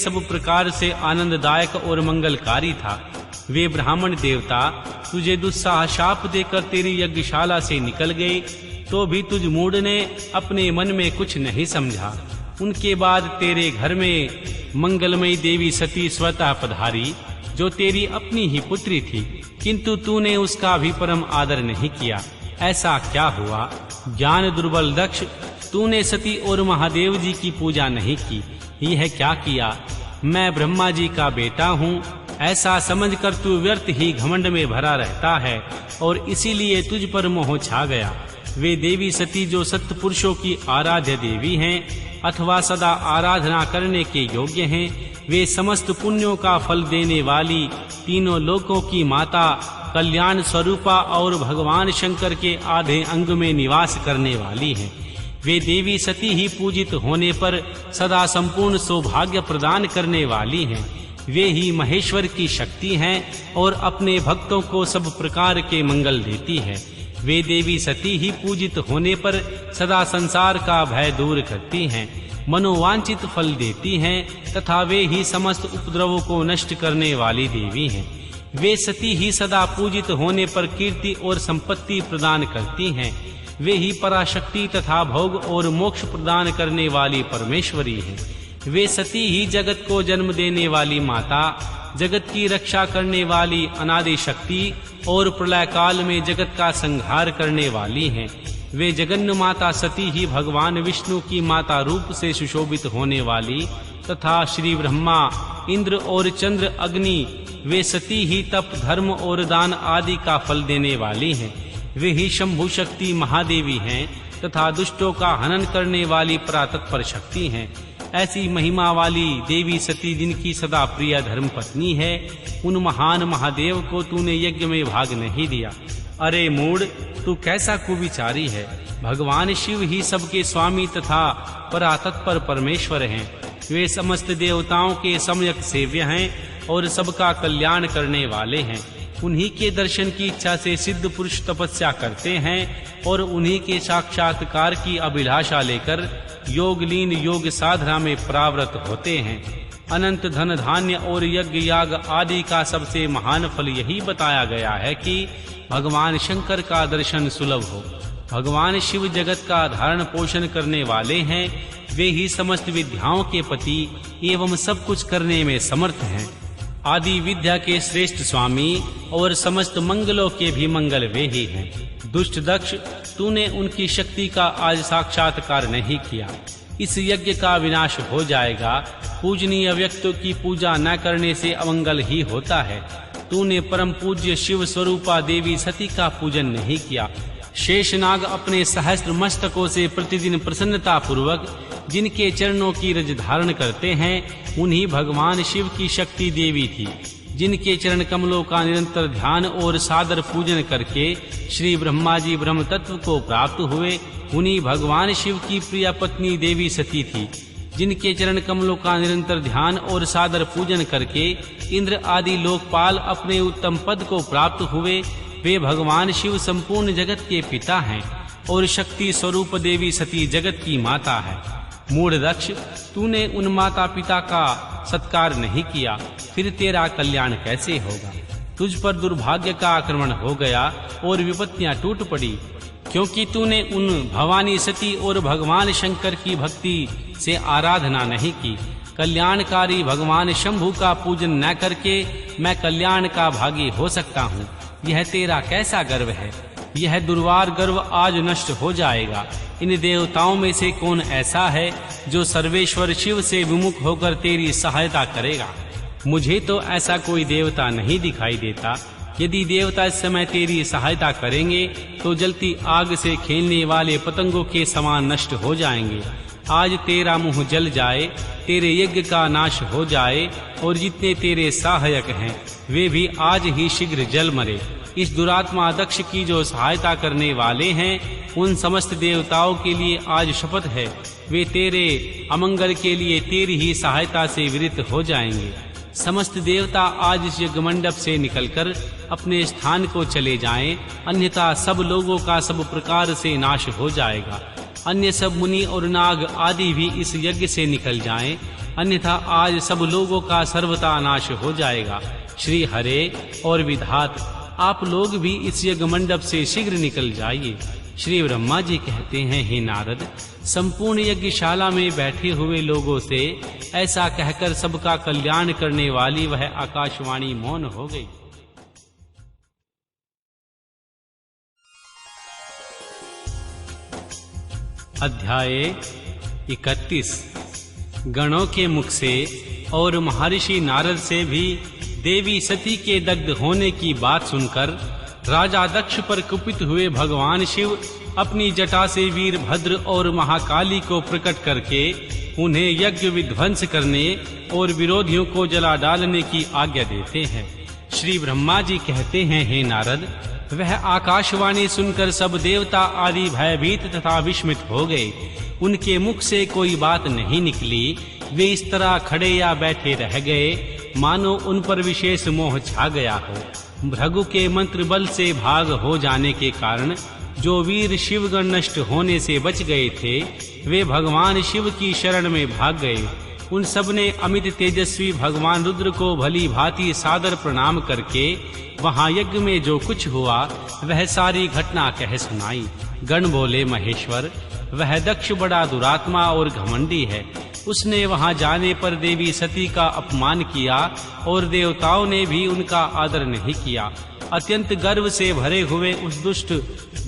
सब प्रकार से आनंददायक और मंगलकारी था। वे ब्राह्मण देवता तुझे दुस्साह शाप देकर तेरी यज्ञशाला से निकल गए, तो भी तुझ मूढ़ ने अपने मन में कुछ नहीं समझा। उनके बाद तेरे घर में मंगलमयी देवी सती स्वतः पधारी, जो तेरी अपनी ही पुत्री थी, किंतु तूने उसका भी परम आदर नहीं किया। ऐसा क्या हुआ? ज्ञान दुर्बल दक्ष, तूने सती और महादेव जी की पूजा नहीं की। यह क्या किया? मैं ब्रह्मा जी का बेटा हूँ, ऐसा समझकर तू व्यर्थ ही घमंड में भरा रहता है और इसीलिए तुझ पर मोह छा गया। वे देवी सती जो सत्य पुरुषों की आराध्य देवी हैं अथवा सदा आराधना करने के योग्य हैं, वे समस्त पुण्यों का फल देने वाली, तीनों लोकों की माता, कल्याण स्वरूपा और भगवान शंकर के आधे अंग में निवास करने वाली हैं। वे देवी सती ही पूजित होने पर सदा संपूर्ण सौभाग्य प्रदान करने वाली हैं। वे ही महेश्वर की शक्ति हैं और अपने भक्तों को सब प्रकार के मंगल देती है। वे देवी सती ही पूजित होने पर सदा संसार का भय दूर करती हैं, मनोवांछित फल देती हैं तथा वे ही समस्त उपद्रवों को नष्ट करने वाली देवी हैं। वे सती ही सदा पूजित होने पर कीर्ति और संपत्ति प्रदान करती हैं। वे ही पराशक्ति तथा भोग और मोक्ष प्रदान करने वाली परमेश्वरी हैं। वे सती ही जगत को जन्म देने वाली माता, जगत की रक्षा करने वाली अनादि शक्ति और प्रलय काल में जगत का संहार करने वाली हैं। वे जगन्न माता सती ही भगवान विष्णु की माता रूप से सुशोभित होने वाली तथा श्री ब्रह्मा, इंद्र और चंद्र, अग्नि, वे सती ही तप, धर्म और दान आदि का फल देने वाली हैं। वे ही शंभु शक्ति महादेवी हैं तथा दुष्टों का हनन करने वाली परातत्पर शक्ति हैं। ऐसी महिमा वाली देवी सती जिनकी सदा प्रिय धर्म पत्नी है, उन महान महादेव को तूने यज्ञ में भाग नहीं दिया। अरे मूढ़, तू कैसा कुविचारी है। भगवान शिव ही सबके स्वामी तथा परातत्पर परमेश्वर हैं। वे समस्त देवताओं के सम्यक सेव्य हैं और सबका कल्याण करने वाले हैं। उन्हीं के दर्शन की इच्छा से सिद्ध पुरुष तपस्या करते हैं और उन्हीं के साक्षात्कार की अभिलाषा लेकर योगलीन योग साधना में प्रावृत होते हैं। अनंत धन धान्य और यज्ञ याग आदि का सबसे महान फल यही बताया गया है कि भगवान शंकर का दर्शन सुलभ हो। भगवान शिव जगत का धारण पोषण करने वाले हैं। वे ही समस्त विद्याओं के पति एवं सब कुछ करने में समर्थ हैं। आदि विद्या के श्रेष्ठ स्वामी और समस्त मंगलों के भी मंगल वे ही हैं। दुष्ट दक्ष, तूने उनकी शक्ति का आज साक्षात्कार नहीं किया। इस यज्ञ का विनाश हो जाएगा। पूजनीय व्यक्तियों की पूजा न करने से अमंगल ही होता है। तूने परम पूज्य शिव स्वरूपा देवी सती का पूजन नहीं किया। शेषनाग अपने सहस्त्र मस्तकों से प्रतिदिन प्रसन्नता पूर्वक जिनके चरणों की रज धारण करते हैं, उन्हीं भगवान शिव की शक्ति देवी थी। जिनके चरण कमलों का निरंतर ध्यान और सादर पूजन करके श्री ब्रह्मा जी ब्रह्म तत्व को प्राप्त हुए, उन्हीं भगवान शिव की प्रिय पत्नी देवी सती थी। जिनके चरण कमलों का निरंतर ध्यान और सादर पूजन करके इंद्र आदि लोकपाल अपने उत्तम पद को प्राप्त हुए, वे भगवान शिव संपूर्ण जगत के पिता हैं और शक्ति स्वरूप देवी सती जगत की माता है। मूढ़ दक्ष, तूने उन माता पिता का सत्कार नहीं किया, फिर तेरा कल्याण कैसे होगा? तुझ पर दुर्भाग्य का आक्रमण हो गया और विपत्तियां टूट पड़ी, क्योंकि तूने उन भवानी सती और भगवान शंकर की भक्ति से आराधना नहीं की। कल्याणकारी भगवान शंभु का पूजन न करके मैं कल्याण का भागी हो सकता हूँ, यह तेरा कैसा गर्व है? यह दुर्वार गर्व आज नष्ट हो जाएगा। इन देवताओं में से कौन ऐसा है जो सर्वेश्वर शिव से विमुख होकर तेरी सहायता करेगा? मुझे तो ऐसा कोई देवता नहीं दिखाई देता। यदि देवता इस समय तेरी सहायता करेंगे तो जलती आग से खेलने वाले पतंगों के समान नष्ट हो जाएंगे। आज तेरा मुंह जल जाए, तेरे यज्ञ का नाश हो जाए और जितने तेरे सहायक हैं वे भी आज ही शीघ्र जल मरे। इस दुरात्मा दक्ष की जो सहायता करने वाले हैं, उन समस्त देवताओं के लिए आज शपथ है, वे तेरे अमंगल के लिए तेरी ही सहायता से विरत हो जाएंगे। समस्त देवता आज इस यज्ञ मंडप से निकलकर अपने स्थान को चले जाएं, अन्यथा सब लोगों का सब प्रकार से नाश हो जाएगा। अन्य सब मुनि और नाग आदि भी इस यज्ञ से निकल जाएं अन्यथा आज सब लोगों का सर्वथा नाश हो जाएगा। श्री हरे और विधात, आप लोग भी इस यज्ञ मंडप से शीघ्र निकल जाइए। श्री ब्रह्मा जी कहते हैं, हे नारद, संपूर्ण यज्ञशाला में बैठे हुए लोगों से ऐसा कहकर सबका कल्याण करने वाली वह आकाशवाणी मौन हो गई। अध्याय 31। गणों के मुख से और महर्षि नारद से भी देवी सती के दग्ध होने की बात सुनकर राजा दक्ष पर कुपित हुए भगवान शिव अपनी जटा से वीरभद्र और महाकाली को प्रकट करके उन्हें यज्ञ विध्वंस करने और विरोधियों को जला डालने की आज्ञा देते हैं। श्री ब्रह्मा जी कहते हैं, हे नारद, वह आकाशवाणी सुनकर सब देवता आदि भयभीत तथा विस्मित हो गए। उनके मुख से कोई बात नहीं निकली। वे इस तरह खड़े या बैठे रह गए मानो उन पर विशेष मोह छा गया हो। भृगु के मंत्र बल से भाग हो जाने के कारण जो वीर शिवगण नष्ट होने से बच गए थे, वे भगवान शिव की शरण में भाग गए। उन सब ने अमित तेजस्वी भगवान रुद्र को भली भांति सादर प्रणाम करके वहां यज्ञ में जो कुछ हुआ वह सारी घटना कह सुनाई। गण बोले, महेश्वर, वह दक्ष बड़ा दुरात्मा और घमंडी है। उसने वहां जाने पर देवी सती का अपमान किया और देवताओं ने भी उनका आदर नहीं किया। अत्यंत गर्व से भरे हुए उस दुष्ट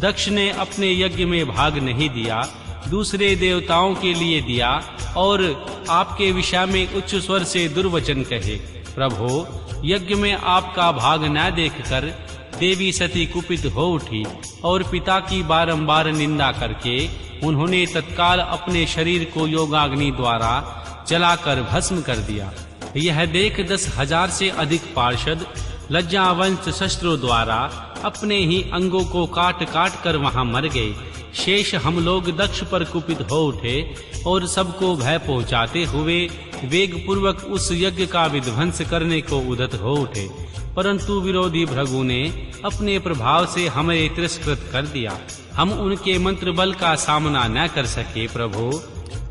दक्ष ने अपने यज्ञ में भाग नहीं दिया, दूसरे देवताओं के लिए दिया और आपके विषय में उच्च स्वर से दुर्वचन कहे। प्रभो, यज्ञ में आपका भाग न देखकर देवी सती कुपित हो उठी और पिता की बारंबार निंदा करके उन्होंने तत्काल अपने शरीर को योगाग्नि द्वारा जलाकर भस्म कर दिया। यह देख 10,000 से अधिक पार्षद लज्जावंत शस्त्रों द्वारा अपने ही अंगों को काट काट कर वहां मर गए। शेष हम लोग दक्ष पर कुपित हो उठे और सबको भय पहुंचाते हुए वेग पूर्वक उस यज्ञ का विध्वंस करने को उद्यत हो उठे, परंतु विरोधी भृगु ने अपने प्रभाव से हमें तिरस्कृत कर दिया। हम उनके मंत्र बल का सामना न कर सके। प्रभु,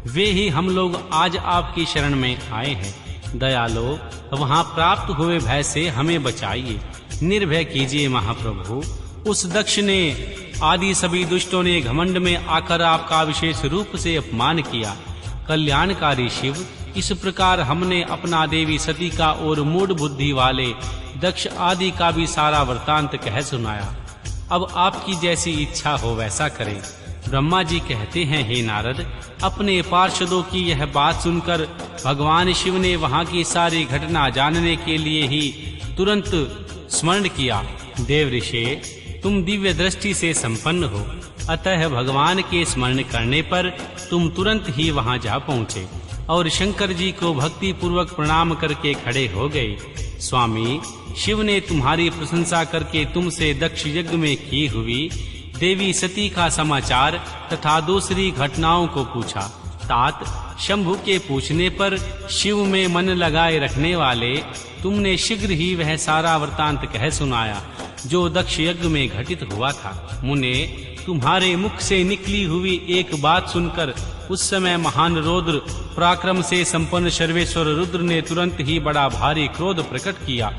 वे ही हम लोग आज आपकी शरण में आए हैं। दयालो, वहां प्राप्त हुए भय से हमें बचाइए, निर्भय कीजिए महाप्रभु। उस दक्ष ने आदि सभी दुष्टों ने घमंड में आकर आपका विशेष रूप से अपमान किया। कल्याणकारी शिव, इस प्रकार हमने अपना देवी सती का और मूढ़ बुद्धि वाले दक्ष आदि का भी सारा वृतांत कह सुनाया। अब आपकी जैसी इच्छा हो वैसा करें। ब्रह्मा जी कहते हैं, हे नारद, अपने पार्षदों की यह बात सुनकर भगवान शिव ने वहां की सारी घटना जानने के लिए ही तुरंत स्मरण किया। देव ऋषि, तुम दिव्य दृष्टि से संपन्न हो, अतः भगवान के स्मरण करने पर तुम तुरंत ही वहां जा पहुँचे और शंकर जी को भक्ति पूर्वक प्रणाम करके खड़े हो गए। स्वामी, शिव ने तुम्हारी प्रशंसा करके तुमसे दक्ष यज्ञ में की हुई देवी सती का समाचार तथा दूसरी घटनाओं को पूछा। तात, शंभु के पूछने पर शिव में मन लगाए रखने वाले तुमने शीघ्र ही वह सारा वृतांत कह सुनाया जो दक्ष यज्ञ में घटित हुआ था। मुने, तुम्हारे मुख से निकली हुई एक बात सुनकर उस समय महान रौद्र पराक्रम से संपन्न सर्वेश्वर रुद्र ने तुरंत ही बड़ा भारी क्रोध प्रकट किया।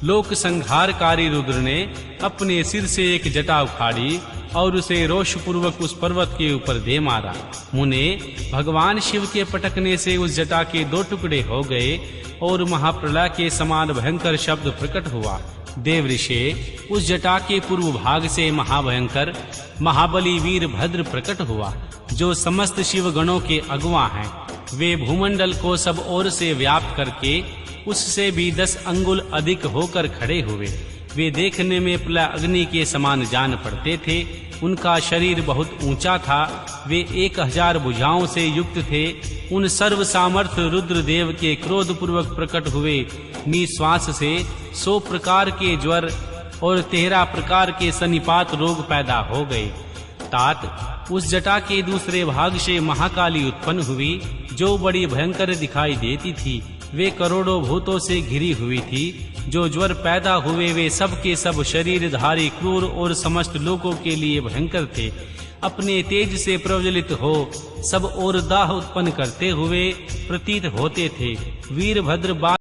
लोक संहारकारी रुद्र ने अपने सिर से एक जटा उखाड़ी और उसे रोष पूर्वक उस पर्वत के ऊपर दे मारा। मुने, भगवान शिव के पटकने से उस जटा के 2 टुकड़े हो गए और महाप्रलय के समान भयंकर शब्द प्रकट हुआ। देव ऋषि, उस जटा के पूर्व भाग से महाभयंकर महाबली वीरभद्र प्रकट हुआ, जो समस्त शिव गणों के अगुआ हैं। वे भूमंडल को सब ओर से व्याप्त करके उससे भी 10 अंगुल अधिक होकर खड़े हुए। वे देखने में प्रलय अग्नि के समान जान पड़ते थे। उनका शरीर बहुत ऊंचा था। वे 1000 भुजाओं से युक्त थे। उन सर्व सामर्थ्य रुद्र देव के क्रोध पूर्वक प्रकट हुए निश्वास से 100 प्रकार के ज्वर और 13 प्रकार के सनिपात रोग पैदा हो गए। तात, उस जटा के दूसरे भाग से महाकाली उत्पन्न हुई, जो बड़ी भयंकर दिखाई देती थी। वे करोड़ों भूतों से घिरी हुई थी। जो ज्वर पैदा हुए वे सब के सब शरीरधारी क्रूर और समस्त लोगों के लिए भयंकर थे। अपने तेज से प्रज्वलित हो सब ओर दाह उत्पन्न करते हुए प्रतीत होते थे। वीरभद्र